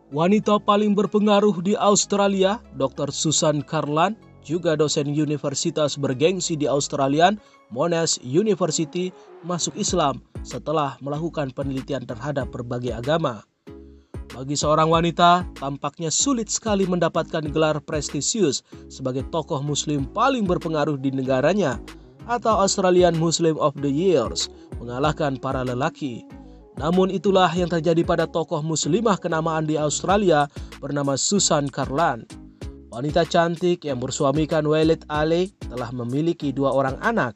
Wanita paling berpengaruh di Australia, Dr. Susan Carlan, juga dosen universitas bergengsi di Australia, Monash University, masuk Islam setelah melakukan penelitian terhadap berbagai agama. Bagi seorang wanita, tampaknya sulit sekali mendapatkan gelar prestisius sebagai tokoh muslim paling berpengaruh di negaranya atau Australian Muslim of the Years, mengalahkan para lelaki. Namun itulah yang terjadi pada tokoh muslimah kenamaan di Australia bernama Susan Carlan. Wanita cantik yang bersuamikan Waleed Aly telah memiliki 2 orang anak.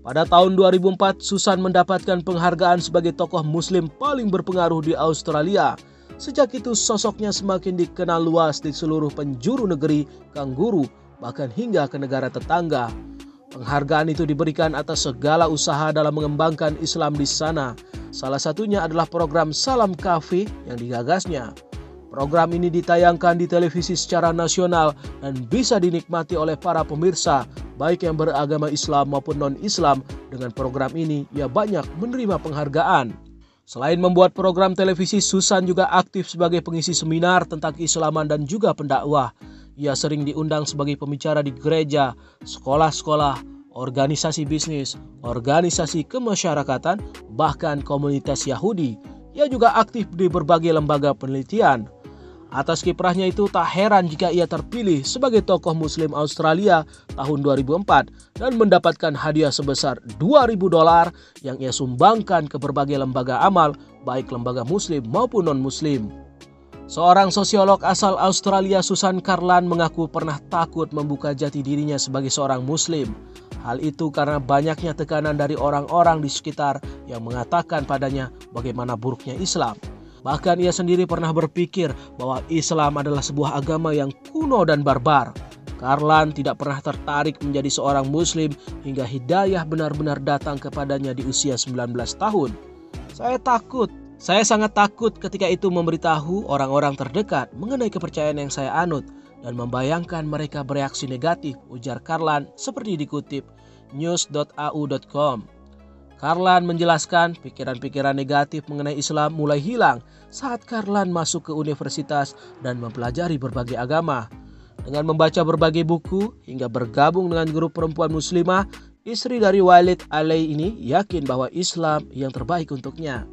Pada tahun 2004, Susan mendapatkan penghargaan sebagai tokoh muslim paling berpengaruh di Australia. Sejak itu sosoknya semakin dikenal luas di seluruh penjuru negeri Kangguru, bahkan hingga ke negara tetangga. Penghargaan itu diberikan atas segala usaha dalam mengembangkan Islam di sana. Salah satunya adalah program Salam Kafi yang digagasnya. Program ini ditayangkan di televisi secara nasional dan bisa dinikmati oleh para pemirsa, baik yang beragama Islam maupun non-Islam. Dengan program ini, ia banyak menerima penghargaan. Selain membuat program televisi, Susan juga aktif sebagai pengisi seminar tentang keislaman dan juga pendakwah. Ia sering diundang sebagai pembicara di gereja, sekolah-sekolah, organisasi bisnis, organisasi kemasyarakatan, bahkan komunitas Yahudi. Ia juga aktif di berbagai lembaga penelitian. Atas kiprahnya itu tak heran jika ia terpilih sebagai tokoh muslim Australia tahun 2004 dan mendapatkan hadiah sebesar $2.000 yang ia sumbangkan ke berbagai lembaga amal, baik lembaga muslim maupun non-muslim. Seorang sosiolog asal Australia, Susan Carlan, mengaku pernah takut membuka jati dirinya sebagai seorang muslim. Hal itu karena banyaknya tekanan dari orang-orang di sekitar yang mengatakan padanya bagaimana buruknya Islam. Bahkan ia sendiri pernah berpikir bahwa Islam adalah sebuah agama yang kuno dan barbar. Carlan tidak pernah tertarik menjadi seorang muslim hingga hidayah benar-benar datang kepadanya di usia 19 tahun. Saya sangat takut ketika itu memberitahu orang-orang terdekat mengenai kepercayaan yang saya anut dan membayangkan mereka bereaksi negatif, ujar Carlan seperti dikutip news.au.com. Carlan menjelaskan pikiran-pikiran negatif mengenai Islam mulai hilang saat Carlan masuk ke universitas dan mempelajari berbagai agama. Dengan membaca berbagai buku hingga bergabung dengan grup perempuan muslimah, istri dari Waleed Aly ini yakin bahwa Islam yang terbaik untuknya.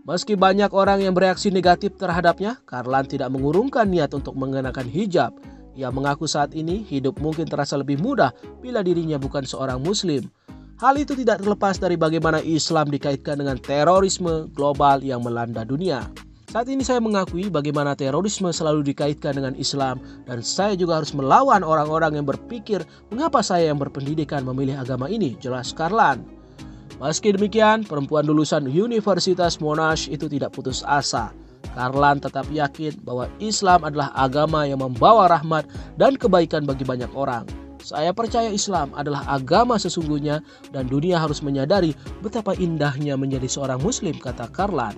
Meski banyak orang yang bereaksi negatif terhadapnya, Carlan tidak mengurungkan niat untuk mengenakan hijab. Ia mengaku saat ini hidup mungkin terasa lebih mudah bila dirinya bukan seorang muslim. Hal itu tidak terlepas dari bagaimana Islam dikaitkan dengan terorisme global yang melanda dunia. Saat ini saya mengakui bagaimana terorisme selalu dikaitkan dengan Islam dan saya juga harus melawan orang-orang yang berpikir mengapa saya yang berpendidikan memilih agama ini, jelas Carlan. Meski demikian, perempuan lulusan Universitas Monash itu tidak putus asa. Carlan tetap yakin bahwa Islam adalah agama yang membawa rahmat dan kebaikan bagi banyak orang. Saya percaya Islam adalah agama sesungguhnya dan dunia harus menyadari betapa indahnya menjadi seorang muslim, kata Carlan.